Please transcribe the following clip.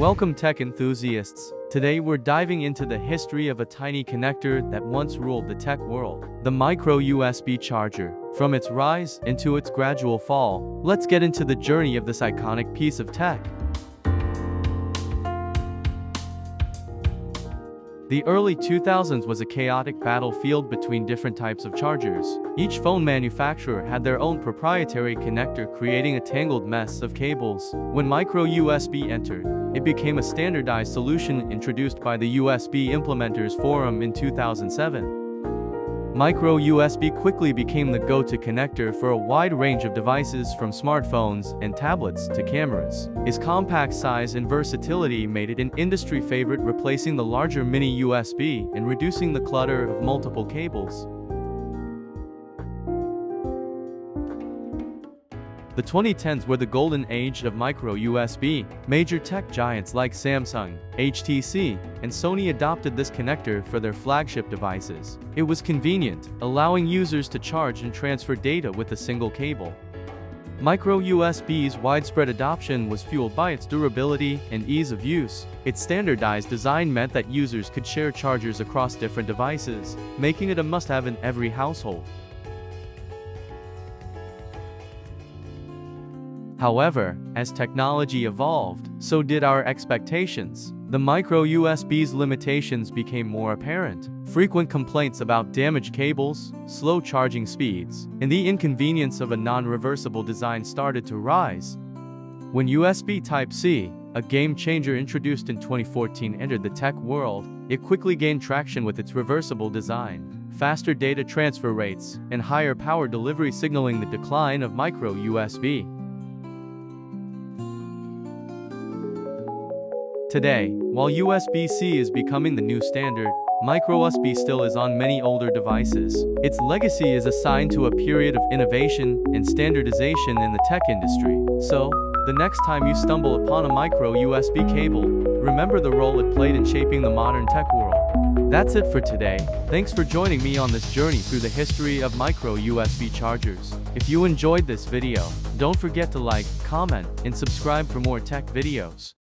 Welcome tech enthusiasts. Today we're diving into the history of a tiny connector that once ruled the tech world, the micro USB charger. From its rise into its gradual fall, let's get into the journey of this iconic piece of tech. The early 2000s was a chaotic battlefield between different types of chargers. Each phone manufacturer had their own proprietary connector, creating a tangled mess of cables. When micro USB entered, it became a standardized solution introduced by the USB Implementers Forum in 2007. Micro USB quickly became the go-to connector for a wide range of devices, from smartphones and tablets to cameras. Its compact size and versatility made it an industry favorite, replacing the larger mini USB and reducing the clutter of multiple cables. The 2010s were the golden age of micro USB. Major tech giants like Samsung, HTC, and Sony adopted this connector for their flagship devices. It was convenient, allowing users to charge and transfer data with a single cable. Micro USB's widespread adoption was fueled by its durability and ease of use. Its standardized design meant that users could share chargers across different devices, making it a must-have in every household. However, as technology evolved, so did our expectations. The micro USB's limitations became more apparent. Frequent complaints about damaged cables, slow charging speeds, and the inconvenience of a non-reversible design started to rise. When USB Type-C, a game-changer introduced in 2014, entered the tech world, it quickly gained traction with its reversible design, faster data transfer rates, and higher power delivery, signaling the decline of micro USB. Today, while USB-C is becoming the new standard, micro USB still is on many older devices. Its legacy is assigned to a period of innovation and standardization in the tech industry. So, the next time you stumble upon a micro USB cable, remember the role it played in shaping the modern tech world. That's it for today. Thanks for joining me on this journey through the history of micro USB chargers. If you enjoyed this video, don't forget to like, comment, and subscribe for more tech videos.